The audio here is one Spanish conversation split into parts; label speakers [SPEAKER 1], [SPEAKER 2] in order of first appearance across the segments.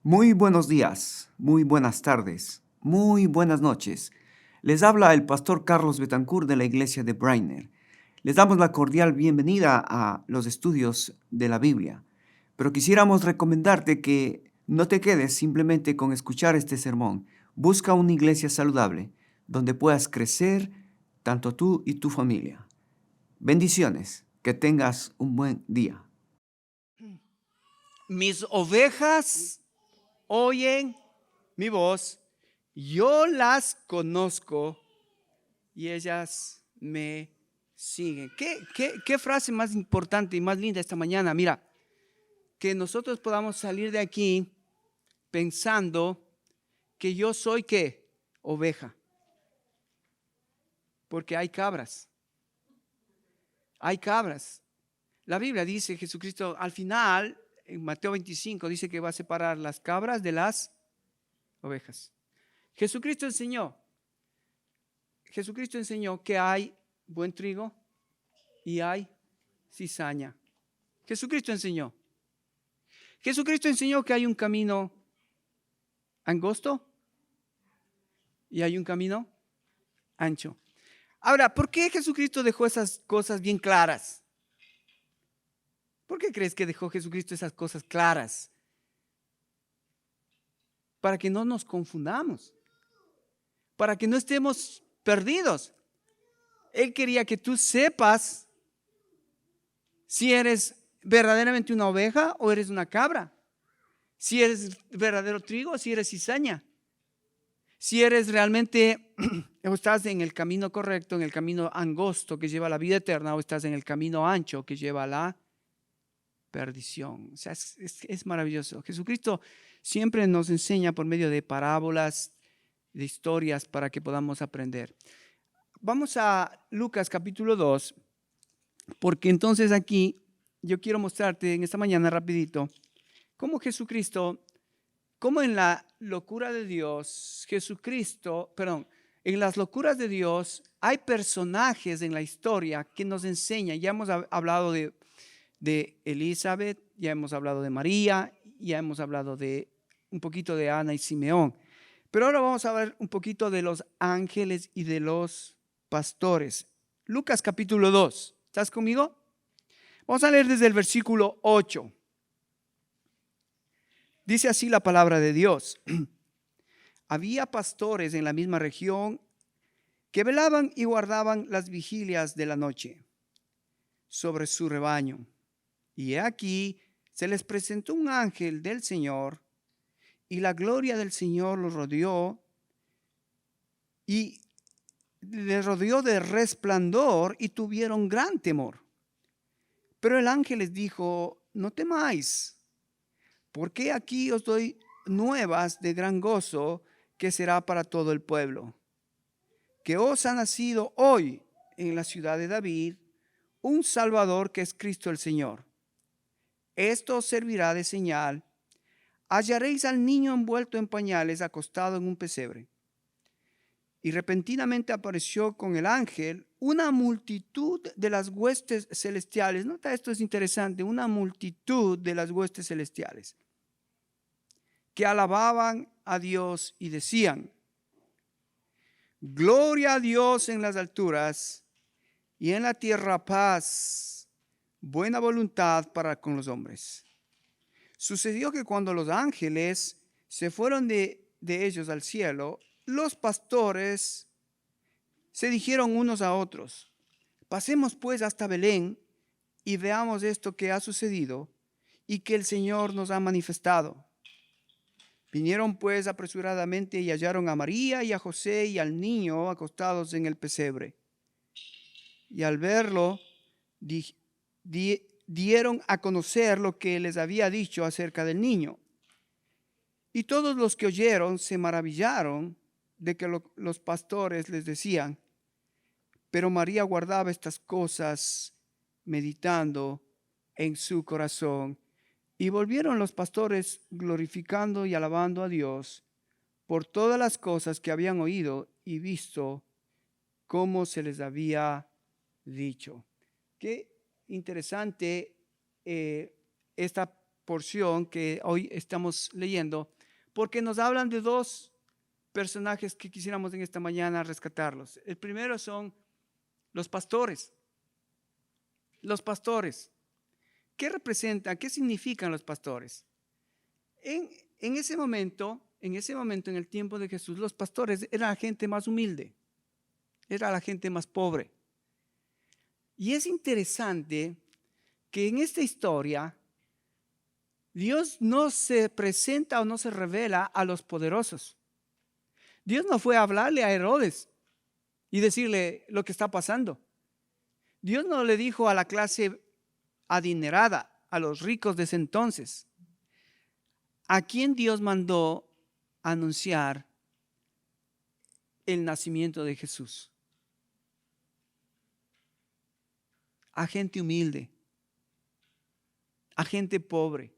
[SPEAKER 1] Muy buenos días, muy buenas tardes, muy buenas noches. Les habla el pastor Carlos Betancourt de la iglesia de Brainer. Les damos la cordial bienvenida a los estudios de la Biblia, pero quisiéramos recomendarte que no te quedes simplemente con escuchar este sermón. Busca una iglesia saludable donde puedas crecer tanto tú y tu familia. Bendiciones, que tengas un buen día.
[SPEAKER 2] Mis ovejas oyen mi voz, yo las conozco y ellas me siguen. ¿Qué frase más importante y más linda esta mañana? Mira, que nosotros podamos salir de aquí pensando que yo soy ¿qué? Oveja, porque hay cabras, hay cabras. La Biblia dice, Jesucristo al final, en Mateo 25, dice que va a separar las cabras de las ovejas. Jesucristo enseñó que hay buen trigo y hay cizaña. Jesucristo enseñó. Jesucristo enseñó que hay un camino angosto y hay un camino ancho. Ahora, ¿por qué Jesucristo dejó esas cosas bien claras? ¿Por qué crees que dejó Jesucristo esas cosas claras? Para que no nos confundamos, para que no estemos perdidos. Él quería que tú sepas si eres verdaderamente una oveja o eres una cabra. Si eres verdadero trigo o si eres cizaña. Si eres realmente o estás en el camino correcto, en el camino angosto que lleva a la vida eterna, o estás en el camino ancho que lleva a la perdición. O sea, es maravilloso. Jesucristo siempre nos enseña por medio de parábolas, de historias para que podamos aprender. Vamos a Lucas capítulo 2, porque entonces aquí yo quiero mostrarte en esta mañana rapidito cómo Jesucristo, cómo en la locura de Dios, en las locuras de Dios hay personajes en la historia que nos enseñan. Ya hemos hablado de Elizabeth, ya hemos hablado de María, ya hemos hablado de un poquito de Ana y Simeón. Pero ahora vamos a ver un poquito de los ángeles y de los pastores. Lucas capítulo 2. ¿Estás conmigo? Vamos a leer desde el versículo 8. Dice así la palabra de Dios. Había pastores en la misma región que velaban y guardaban las vigilias de la noche sobre su rebaño. Y he aquí, se les presentó un ángel del Señor, y la gloria del Señor los rodeó, y les rodeó de resplandor, y tuvieron gran temor. Pero el ángel les dijo: no temáis, porque aquí os doy nuevas de gran gozo, que será para todo el pueblo. Que os ha nacido hoy en la ciudad de David un Salvador, que es Cristo el Señor. Esto os servirá de señal: hallaréis al niño envuelto en pañales, acostado en un pesebre. Y repentinamente apareció con el ángel una multitud de las huestes celestiales. Nota, esto es interesante: una multitud de las huestes celestiales, que alababan a Dios y decían: gloria a Dios en las alturas, y en la tierra paz, buena voluntad para con los hombres. Sucedió que cuando los ángeles se fueron de ellos al cielo, los pastores se dijeron unos a otros: pasemos pues hasta Belén y veamos esto que ha sucedido y que el Señor nos ha manifestado. Vinieron pues apresuradamente y hallaron a María y a José y al niño acostados en el pesebre. Y al verlo, dieron a conocer lo que les había dicho acerca del niño. Y todos los que oyeron se maravillaron de que los pastores les decían. Pero María guardaba estas cosas, meditando en su corazón. Y volvieron los pastores glorificando y alabando a Dios por todas las cosas que habían oído y visto, como se les había dicho. Qué interesante esta porción que hoy estamos leyendo, porque nos hablan de dos personajes que quisiéramos en esta mañana rescatarlos. El primero son los pastores. Los pastores. ¿Qué representan? ¿Qué significan los pastores? En ese momento, en el tiempo de Jesús, los pastores eran la gente más humilde, era la gente más pobre. Y es interesante que en esta historia Dios no se presenta o no se revela a los poderosos. Dios no fue a hablarle a Herodes y decirle lo que está pasando. Dios no le dijo a la clase adinerada, a los ricos de ese entonces. ¿A quién Dios mandó anunciar el nacimiento de Jesús? A gente humilde, a gente pobre,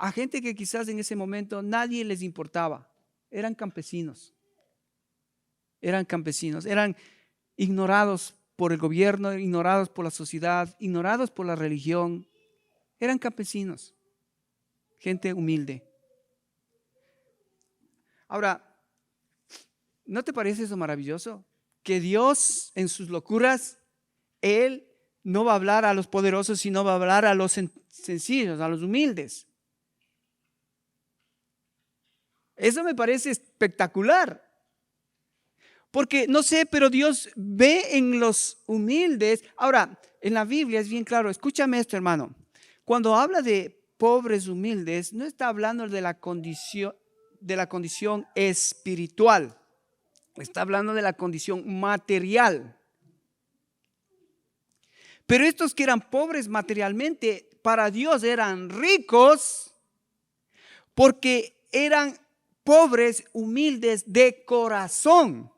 [SPEAKER 2] a gente que quizás en ese momento nadie les importaba. Eran campesinos, eran ignorados por el gobierno, ignorados por la sociedad, ignorados por la religión. Eran campesinos, gente humilde. Ahora, ¿no te parece eso maravilloso? Que Dios en sus locuras, Él no va a hablar a los poderosos, sino va a hablar a los sencillos, a los humildes. Eso me parece espectacular. Porque no sé, pero Dios ve en los humildes. Ahora, en la Biblia es bien claro, escúchame esto, hermano. Cuando habla de pobres humildes, no está hablando de la condición espiritual. Está hablando de la condición material. Pero estos que eran pobres materialmente, para Dios eran ricos porque eran pobres, humildes de corazón.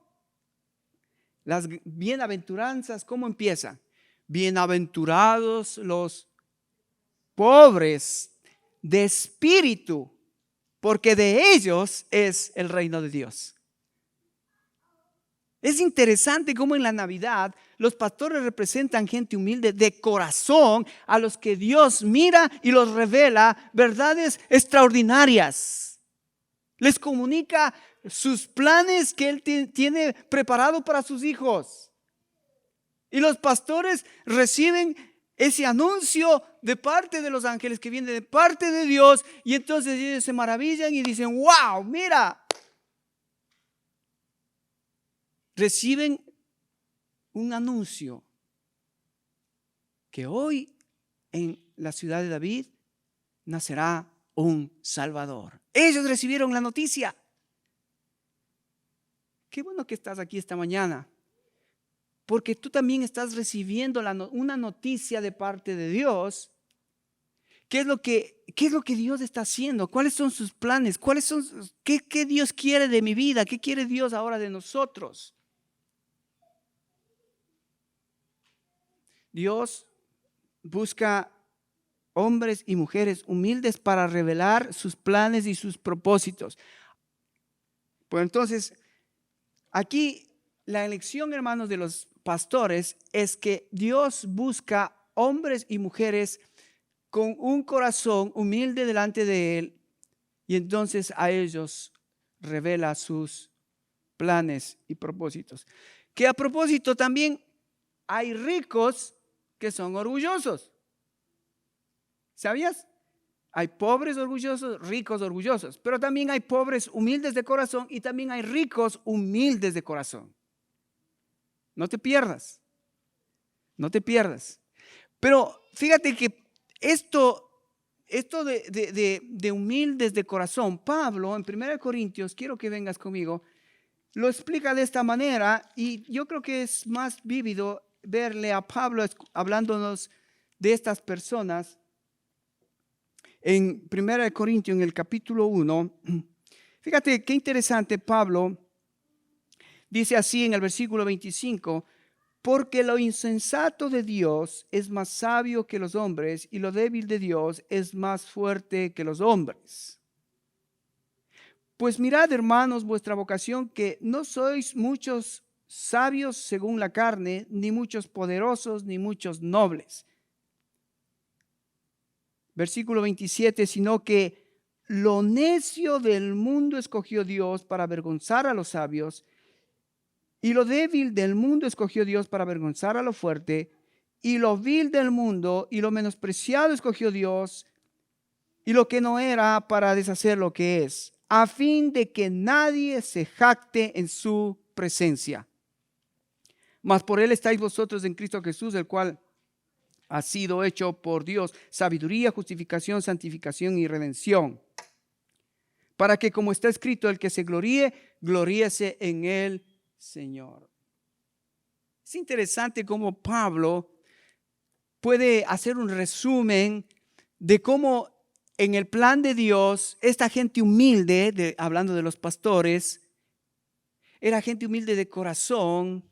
[SPEAKER 2] Las bienaventuranzas, ¿cómo empiezan? Bienaventurados los pobres de espíritu, porque de ellos es el reino de Dios. Es interesante cómo en la Navidad los pastores representan gente humilde de corazón a los que Dios mira y los revela verdades extraordinarias. Les comunica sus planes que Él tiene preparado para sus hijos. Y los pastores reciben ese anuncio de parte de los ángeles que viene de parte de Dios. Y entonces ellos se maravillan y dicen, wow, mira. Reciben un anuncio que hoy en la ciudad de David nacerá un Salvador. Ellos recibieron la noticia. Qué bueno que estás aquí esta mañana, porque tú también estás recibiendo una noticia de parte de Dios. ¿Qué es lo que Dios está haciendo? ¿Cuáles son sus planes? ¿Qué Dios quiere de mi vida? ¿Qué quiere Dios ahora de nosotros? Dios busca hombres y mujeres humildes para revelar sus planes y sus propósitos. Pues entonces, aquí la elección, hermanos, de los pastores es que Dios busca hombres y mujeres con un corazón humilde delante de Él, y entonces a ellos revela sus planes y propósitos. Que a propósito también hay ricos que son orgullosos. ¿Sabías? Hay pobres orgullosos, ricos orgullosos, pero también hay pobres humildes de corazón y también hay ricos humildes de corazón. No te pierdas, no te pierdas. Pero fíjate que esto de humildes de corazón, Pablo en 1 Corintios, quiero que vengas conmigo, lo explica de esta manera y yo creo que es más vívido verle a Pablo hablándonos de estas personas. En 1 Corintios, en el capítulo 1, fíjate qué interesante. Pablo dice así en el versículo 25, porque lo insensato de Dios es más sabio que los hombres y lo débil de Dios es más fuerte que los hombres. Pues mirad, hermanos, vuestra vocación, que no sois muchos sabios según la carne, ni muchos poderosos, ni muchos nobles. Versículo 27, sino que lo necio del mundo escogió Dios para avergonzar a los sabios, y lo débil del mundo escogió Dios para avergonzar a lo fuerte, y lo vil del mundo y lo menospreciado escogió Dios, y lo que no era para deshacer lo que es, a fin de que nadie se jacte en su presencia. Mas por él estáis vosotros en Cristo Jesús, el cual ha sido hecho por Dios sabiduría, justificación, santificación y redención, para que, como está escrito, el que se gloríe, gloríese en el Señor. Es interesante cómo Pablo puede hacer un resumen de cómo en el plan de Dios, esta gente humilde, hablando de los pastores, era gente humilde de corazón.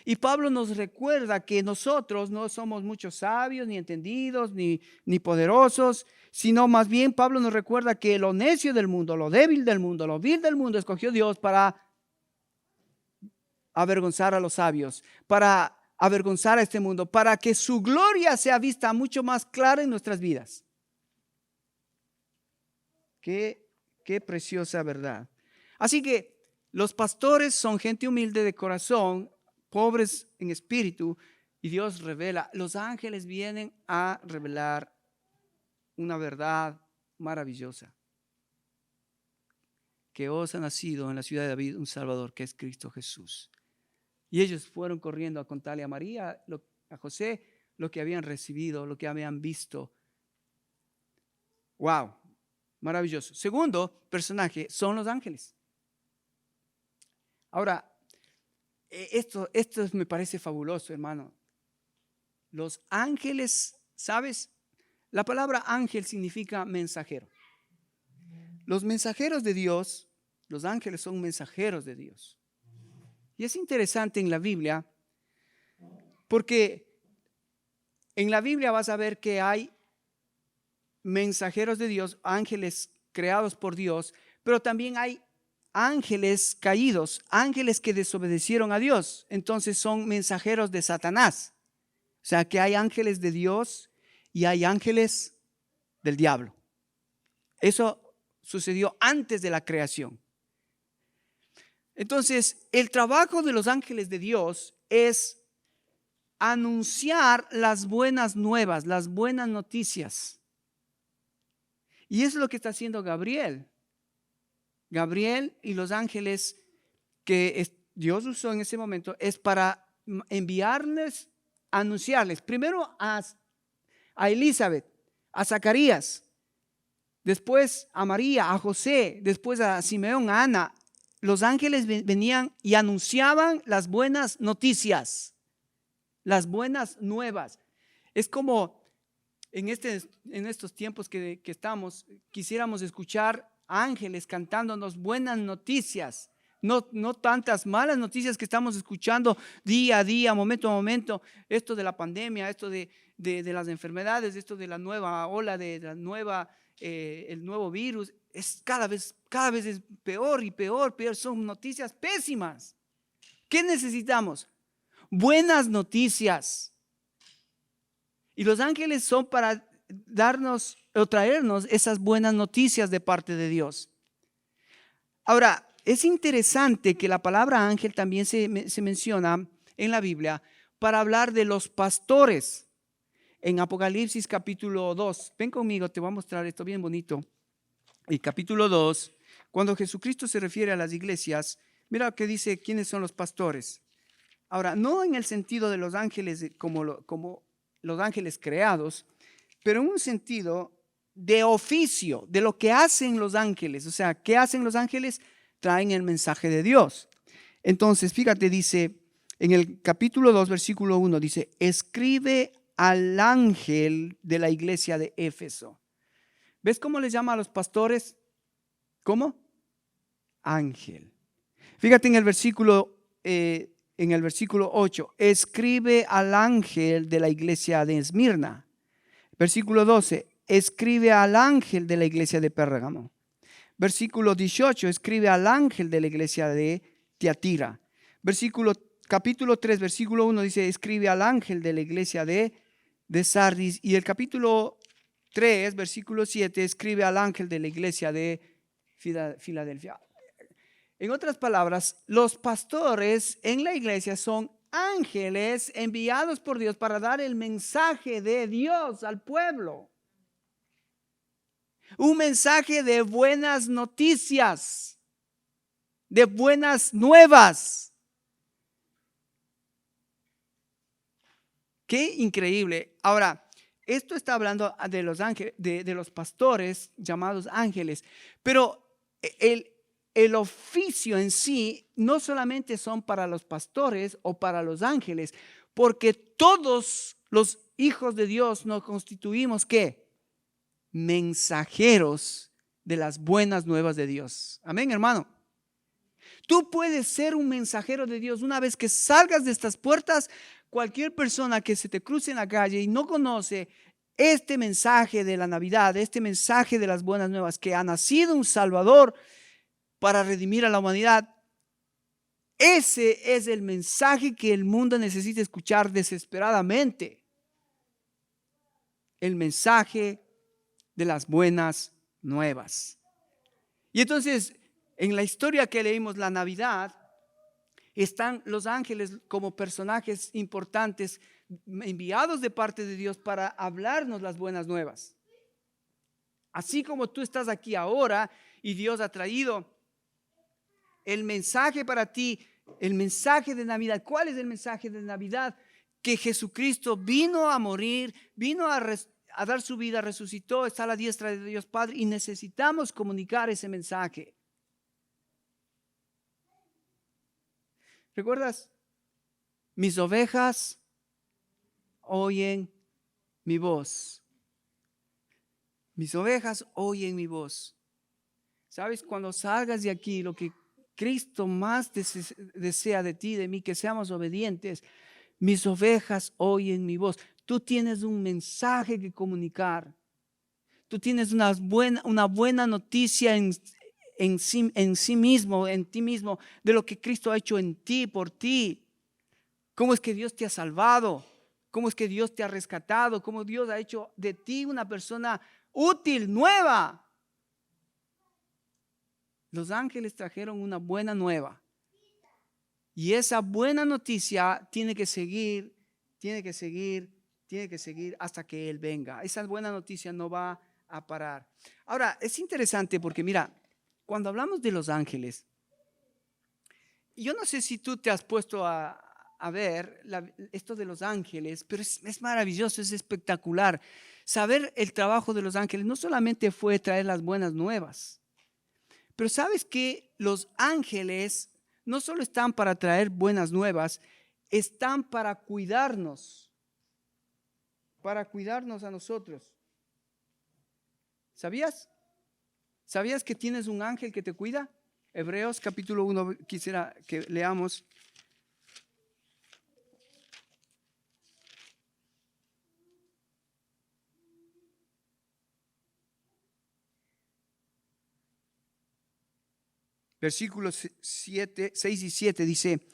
[SPEAKER 2] Y Pablo nos recuerda que nosotros no somos muchos sabios, ni entendidos, ni poderosos, sino más bien Pablo nos recuerda que lo necio del mundo, lo débil del mundo, lo vil del mundo escogió Dios para avergonzar a los sabios, para avergonzar a este mundo, para que su gloria sea vista mucho más clara en nuestras vidas. Qué preciosa verdad. Así que los pastores son gente humilde de corazón, pobres en espíritu, y Dios revela. Los ángeles vienen a revelar una verdad maravillosa: que os ha nacido en la ciudad de David un Salvador, que es Cristo Jesús. Y ellos fueron corriendo a contarle a María, a José, lo que habían recibido, lo que habían visto. ¡Wow! Maravilloso. Segundo personaje son los ángeles. Ahora, esto me parece fabuloso, hermano. Los ángeles, ¿sabes? La palabra ángel significa mensajero. Los mensajeros de Dios, los ángeles son mensajeros de Dios. Y es interesante en la Biblia, porque en la Biblia vas a ver que hay mensajeros de Dios, ángeles creados por Dios, pero también hay ángeles caídos, ángeles que desobedecieron a Dios. Entonces son mensajeros de Satanás. O sea que hay ángeles de Dios y hay ángeles del diablo. Eso sucedió antes de la creación. Entonces, el trabajo de los ángeles de Dios es anunciar las buenas nuevas, las buenas noticias. Y eso es lo que está haciendo Gabriel. Gabriel y los ángeles que Dios usó en ese momento es para enviarles, anunciarles primero a Elizabeth, a Zacarías, después a María, a José, después a Simeón, a Ana. Los ángeles venían y anunciaban las buenas noticias, las buenas nuevas. Es como en estos tiempos que estamos, quisiéramos escuchar ángeles cantándonos buenas noticias, no tantas malas noticias que estamos escuchando día a día, momento a momento. Esto de la pandemia, esto de las enfermedades, esto de la nueva ola, de la nueva, el nuevo virus, es cada vez es peor y peor. Son noticias pésimas. ¿Qué necesitamos? Buenas noticias. Y los ángeles son para darnos o traernos esas buenas noticias de parte de Dios. Ahora, es interesante que la palabra ángel también se menciona en la Biblia para hablar de los pastores. En Apocalipsis capítulo 2, ven conmigo, te voy a mostrar esto bien bonito. En capítulo 2, cuando Jesucristo se refiere a las iglesias, mira lo que dice quiénes son los pastores. Ahora, no en el sentido de los ángeles como los ángeles creados, pero en un sentido de oficio, de lo que hacen los ángeles. O sea, ¿qué hacen los ángeles? Traen el mensaje de Dios. Entonces, fíjate, dice en el capítulo 2, versículo 1, dice: escribe al ángel de la iglesia de Éfeso. ¿Ves cómo les llama a los pastores? ¿Cómo? Ángel. Fíjate en el versículo 8, escribe al ángel de la iglesia de Esmirna. Versículo 12, escribe al ángel de la iglesia de Pérgamo. Versículo 18, escribe al ángel de la iglesia de Tiatira. Capítulo 3, versículo 1 dice: escribe al ángel de la iglesia de de Sardis, y el capítulo 3, versículo 7, escribe al ángel de la iglesia de Filadelfia. En otras palabras, los pastores en la iglesia son ángeles enviados por Dios para dar el mensaje de Dios al pueblo. Un mensaje de buenas noticias, de buenas nuevas. Qué increíble. Ahora, esto está hablando de los ángeles, de los pastores llamados ángeles, pero el oficio en sí no solamente son para los pastores o para los ángeles, porque todos los hijos de Dios nos constituimos ¿qué? Mensajeros de las buenas nuevas de Dios. Amén, hermano. Tú puedes ser un mensajero de Dios. Una vez que salgas de estas puertas, cualquier persona que se te cruce en la calle y no conoce este mensaje de la Navidad, este mensaje de las buenas nuevas, que ha nacido un Salvador para redimir a la humanidad, ese es el mensaje que el mundo necesita escuchar desesperadamente. El mensaje de las buenas nuevas. Y entonces, en la historia que leímos, la Navidad, están los ángeles como personajes importantes enviados de parte de Dios para hablarnos las buenas nuevas. Así como tú estás aquí ahora y Dios ha traído el mensaje para ti, el mensaje de Navidad. ¿Cuál es el mensaje de Navidad? Que Jesucristo vino a morir, vino a dar su vida, resucitó, está a la diestra de Dios Padre, y necesitamos comunicar ese mensaje. ¿Recuerdas? Mis ovejas oyen mi voz. Mis ovejas oyen mi voz. ¿Sabes? Cuando salgas de aquí, lo que Cristo más desea de ti, de mí, que seamos obedientes. Mis ovejas oyen mi voz. Tú tienes un mensaje que comunicar. Tú tienes una buena noticia en sí mismo, en ti mismo, de lo que Cristo ha hecho en ti, por ti. Cómo es que Dios te ha salvado. Cómo es que Dios te ha rescatado. Cómo Dios ha hecho de ti una persona útil, nueva. Los ángeles trajeron una buena nueva. Y esa buena noticia tiene que seguir hasta que Él venga. Esa buena noticia no va a parar. Ahora, es interesante porque mira, cuando hablamos de los ángeles, yo no sé si tú te has puesto a ver esto de los ángeles, pero es maravilloso, es espectacular. Saber el trabajo de los ángeles no solamente fue traer las buenas nuevas, pero sabes que los ángeles no solo están para traer buenas nuevas, están para cuidarnos a nosotros. ¿Sabías? ¿Sabías que tienes un ángel que te cuida? Hebreos capítulo 1, quisiera que leamos. Versículos 6 y 7 dice,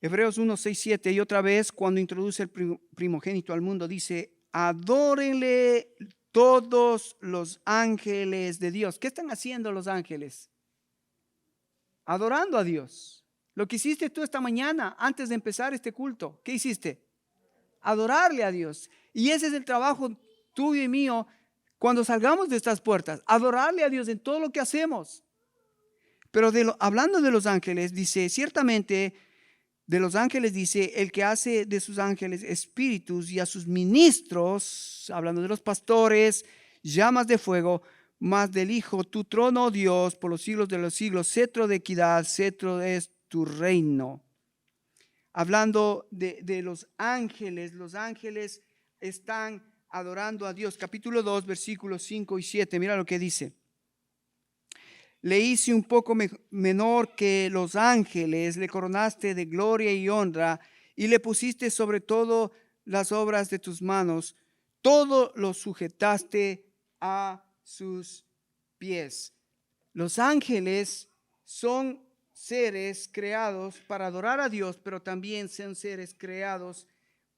[SPEAKER 2] Hebreos 1, 6, 7, y otra vez cuando introduce el primogénito al mundo, dice, adórenle todos los ángeles de Dios. ¿Qué están haciendo los ángeles? Adorando a Dios. Lo que hiciste tú esta mañana, antes de empezar este culto, ¿qué hiciste? Adorarle a Dios. Y ese es el trabajo tuyo y mío cuando salgamos de estas puertas, adorarle a Dios en todo lo que hacemos. Pero hablando de los ángeles, dice, ciertamente de los ángeles dice, el que hace de sus ángeles espíritus y a sus ministros, hablando de los pastores, llamas de fuego, más del Hijo, tu trono, oh Dios, por los siglos de los siglos, cetro de equidad, cetro es tu reino. Hablando de los ángeles están adorando a Dios. Capítulo 2, versículos 5 y 7, mira lo que dice. Le hice un poco menor que los ángeles, le coronaste de gloria y honra y le pusiste sobre todo las obras de tus manos. Todo lo sujetaste a sus pies. Los ángeles son seres creados para adorar a Dios, pero también son seres creados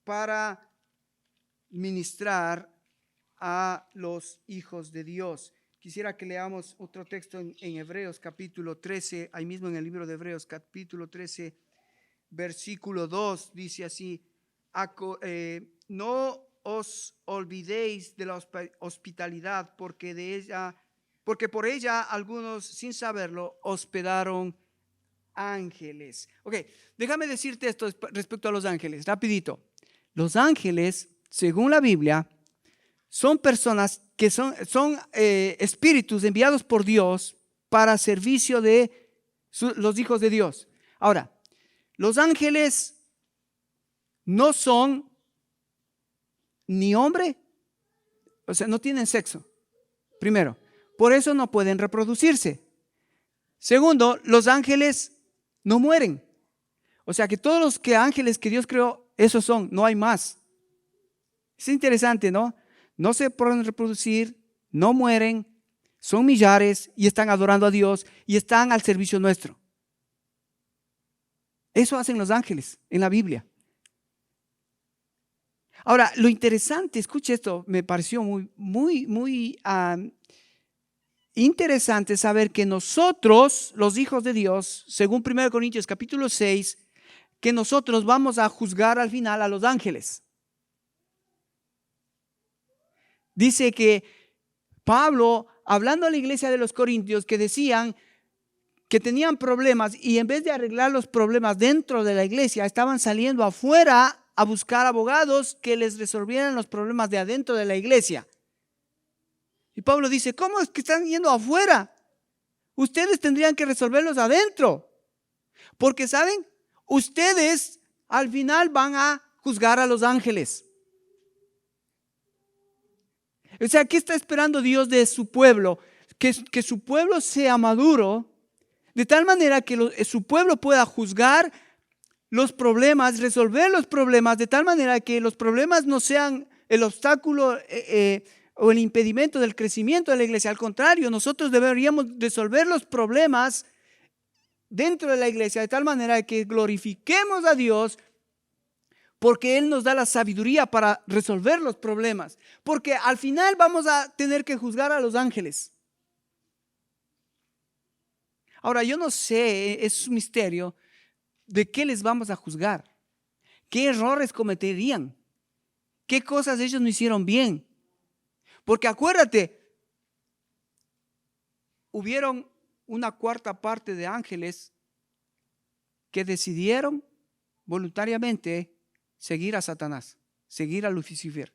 [SPEAKER 2] para ministrar a los hijos de Dios. Quisiera que leamos otro texto en Hebreos capítulo 13, ahí mismo en el libro de Hebreos capítulo 13, versículo 2, dice así: no os olvidéis de la hospitalidad, porque por ella algunos, sin saberlo, hospedaron ángeles. Ok, déjame decirte esto respecto a los ángeles, rapidito. Los ángeles, según la Biblia, son personas que son espíritus enviados por Dios para servicio de los hijos de Dios. Ahora, los ángeles no son ni hombre, o sea, no tienen sexo. Primero, por eso no pueden reproducirse. Segundo, los ángeles no mueren. O sea que todos los ángeles que Dios creó, esos son, no hay más. Es interesante, ¿no? No se pueden reproducir, no mueren, son millares y están adorando a Dios y están al servicio nuestro. Eso hacen los ángeles en la Biblia. Ahora, lo interesante, escuche esto, me pareció muy interesante saber que nosotros, los hijos de Dios, según 1 Corintios capítulo 6, que nosotros vamos a juzgar al final a los ángeles. Dice que Pablo, hablando a la iglesia de los Corintios, que decían que tenían problemas y en vez de arreglar los problemas dentro de la iglesia, estaban saliendo afuera a buscar abogados que les resolvieran los problemas de adentro de la iglesia. Y Pablo dice: ¿cómo es que están yendo afuera? Ustedes tendrían que resolverlos adentro. Porque, ¿saben? Ustedes al final van a juzgar a los ángeles. O sea, ¿qué está esperando Dios de su pueblo? Que su pueblo sea maduro, de tal manera que su pueblo pueda juzgar los problemas, resolver los problemas, de tal manera que los problemas no sean el obstáculo o el impedimento del crecimiento de la iglesia. Al contrario, nosotros deberíamos resolver los problemas dentro de la iglesia de tal manera que glorifiquemos a Dios, porque Él nos da la sabiduría para resolver los problemas. Porque al final vamos a tener que juzgar a los ángeles. Ahora, yo no sé, es un misterio, ¿de qué les vamos a juzgar? ¿Qué errores cometerían? ¿Qué cosas ellos no hicieron bien? Porque acuérdate, hubieron una cuarta parte de ángeles que decidieron voluntariamente seguir a Satanás, seguir a Lucifer.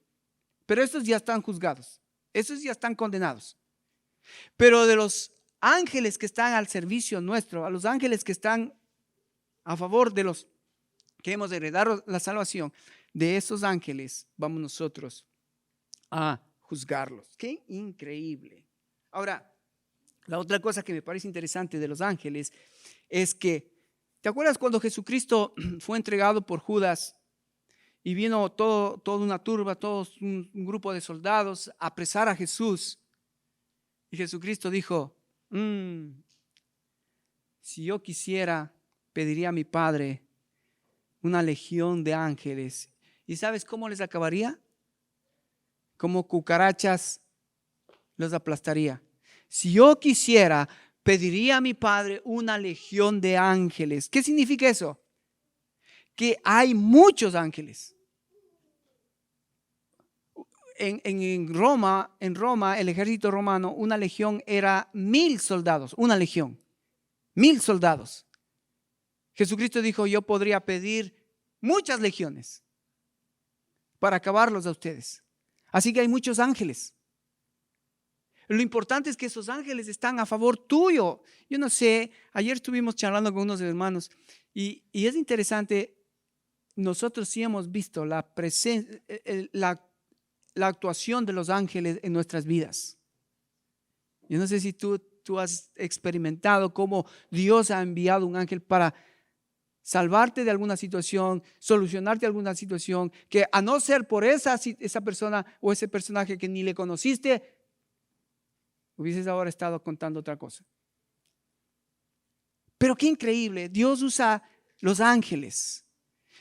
[SPEAKER 2] Pero estos ya están juzgados, estos ya están condenados. Pero de los ángeles que están al servicio nuestro, a los ángeles que están a favor de los que hemos heredado la salvación, de esos ángeles vamos nosotros a juzgarlos. ¡Qué increíble! Ahora, la otra cosa que me parece interesante de los ángeles es que, ¿te acuerdas cuando Jesucristo fue entregado por Judas y vino toda una turba, todo un grupo de soldados a apresar a Jesús? Y Jesucristo dijo: si yo quisiera, pediría a mi Padre una legión de ángeles. ¿Y sabes cómo les acabaría? Como cucarachas los aplastaría. Si yo quisiera, pediría a mi Padre una legión de ángeles. ¿Qué significa eso? Que hay muchos ángeles. En Roma, el ejército romano, una legión era 1000 soldados, una legión, 1000 soldados. Jesucristo dijo: yo podría pedir muchas legiones para acabarlos a ustedes. Así que hay muchos ángeles. Lo importante es que esos ángeles están a favor tuyo. Yo no sé, ayer estuvimos charlando con unos hermanos y es interesante. Nosotros sí hemos visto la actuación de los ángeles en nuestras vidas. Yo no sé si tú has experimentado cómo Dios ha enviado un ángel para salvarte de alguna situación, solucionarte alguna situación, que a no ser por esa persona o ese personaje que ni le conociste, hubieses ahora estado contando otra cosa. Pero qué increíble, Dios usa los ángeles,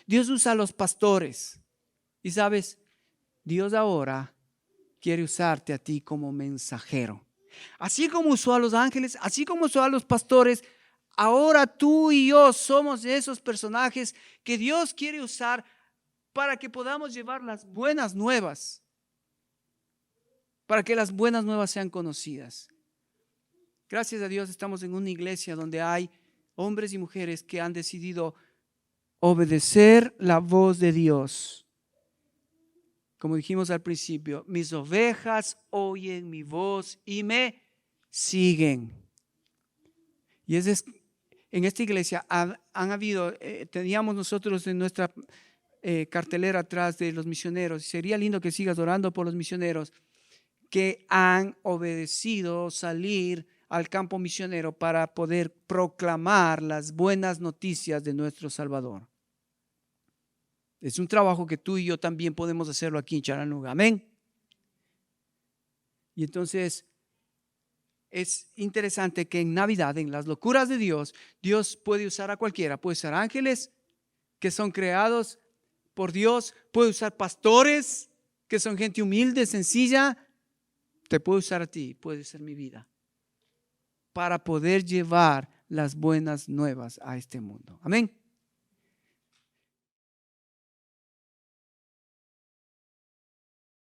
[SPEAKER 2] Dios usa los pastores. Y sabes, Dios ahora quiere usarte a ti como mensajero. Así como usó a los ángeles, así como usó a los pastores, ahora tú y yo somos esos personajes que Dios quiere usar para que podamos llevar las buenas nuevas, para que las buenas nuevas sean conocidas. Gracias a Dios estamos en una iglesia donde hay hombres y mujeres que han decidido obedecer la voz de Dios. Como dijimos al principio, mis ovejas oyen mi voz y me siguen. Y en esta iglesia han habido, teníamos nosotros en nuestra cartelera atrás de los misioneros, y sería lindo que sigas orando por los misioneros que han obedecido salir al campo misionero para poder proclamar las buenas noticias de nuestro Salvador. Es un trabajo que tú y yo también podemos hacerlo aquí en Chattanooga. Amén. Y entonces es interesante que en Navidad, en las locuras de Dios, Dios puede usar a cualquiera. Puede usar ángeles que son creados por Dios. Puede usar pastores que son gente humilde, sencilla. Te puede usar a ti, puede ser mi vida, para poder llevar las buenas nuevas a este mundo. Amén.